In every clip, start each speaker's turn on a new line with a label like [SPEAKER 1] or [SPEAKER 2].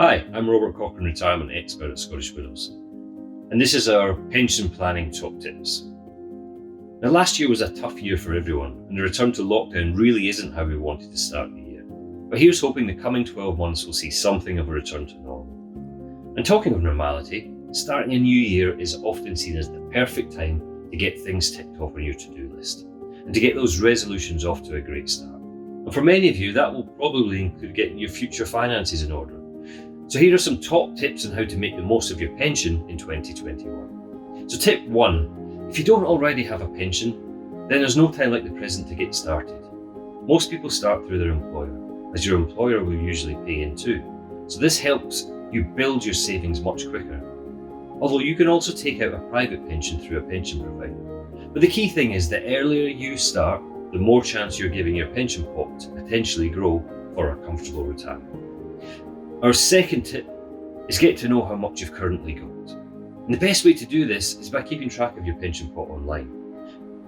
[SPEAKER 1] Hi, I'm Robert Cochrane, retirement expert at Scottish Widows, and this is our pension planning top tips. Now, last year was a tough year for everyone, and the return to lockdown really isn't how we wanted to start the year. But here's hoping the coming 12 months will see something of a return to normal. And talking of normality, starting a new year is often seen as the perfect time to get things ticked off on your to-do list, and to get those resolutions off to a great start. And for many of you, that will probably include getting your future finances in order. So here are some top tips on how to make the most of your pension in 2021. So tip 1, if you don't already have a pension, then there's no time like the present to get started. Most people start through their employer, as your employer will usually pay in too. So this helps you build your savings much quicker. Although you can also take out a private pension through a pension provider. But the key thing is the earlier you start, the more chance you're giving your pension pot to potentially grow for a comfortable retirement. Our second tip is get to know how much you've currently got. And the best way to do this is by keeping track of your pension pot online.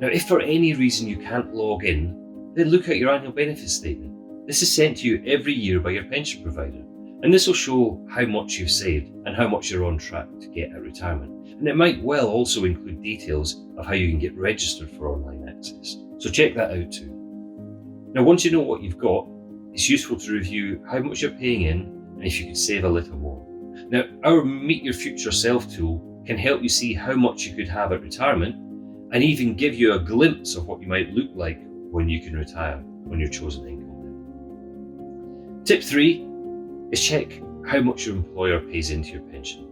[SPEAKER 1] Now, if for any reason you can't log in, then look at your annual benefits statement. This is sent to you every year by your pension provider, and this will show how much you've saved and how much you're on track to get at retirement. And it might well also include details of how you can get registered for online access. So check that out too. Now, once you know what you've got, it's useful to review how much you're paying in and if you could save a little more. Now, our Meet Your Future Self tool can help you see how much you could have at retirement and even give you a glimpse of what you might look like when you can retire on your chosen income level. Tip 3 is check how much your employer pays into your pension.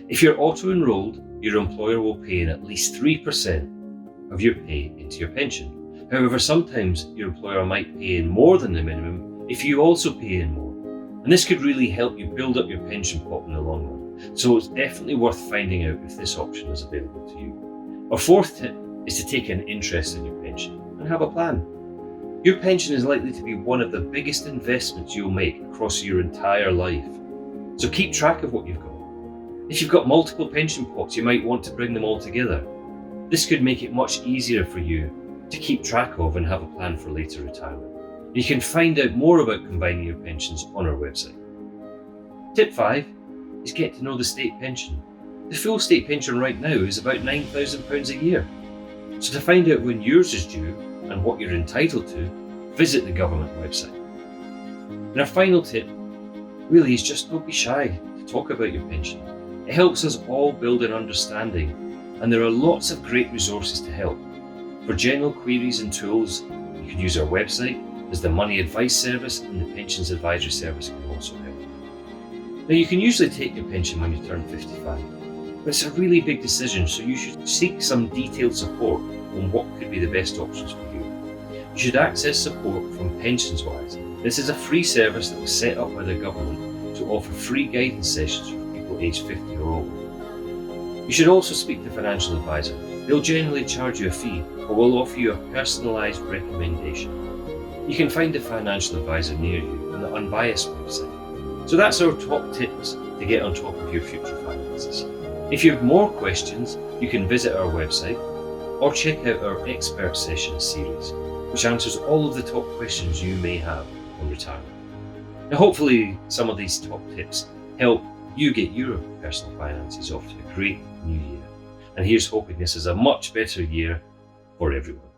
[SPEAKER 1] If you're auto-enrolled, your employer will pay in at least 3% of your pay into your pension. However, sometimes your employer might pay in more than the minimum if you also pay in more. And this could really help you build up your pension pot in the long run. So it's definitely worth finding out if this option is available to you. Our fourth tip is to take an interest in your pension and have a plan. Your pension is likely to be one of the biggest investments you'll make across your entire life. So keep track of what you've got. If you've got multiple pension pots, you might want to bring them all together. This could make it much easier for you to keep track of and have a plan for later retirement. You can find out more about combining your pensions on our website. Tip 5 is get to know the state pension. The full state pension right now is about £9,000 a year. So to find out when yours is due and what you're entitled to, visit the government website. And our final tip really is just don't be shy to talk about your pension. It helps us all build an understanding, and there are lots of great resources to help. For general queries and tools, you can use our website. There's the Money Advice Service, and the Pensions Advisory Service can also help. Now, you can usually take your pension when you turn 55, but it's a really big decision, so you should seek some detailed support on what could be the best options for you. You should access support from PensionsWise. This is a free service that was set up by the government to offer free guidance sessions for people aged 50 or older. You should also speak to a financial advisor. They'll generally charge you a fee, but will offer you a personalised recommendation. You can find a financial advisor near you on the Unbiased website. So that's our top tips to get on top of your future finances. If you have more questions, you can visit our website or check out our Expert Sessions series, which answers all of the top questions you may have on retirement. Now, hopefully some of these top tips help you get your personal finances off to a great new year. And here's hoping this is a much better year for everyone.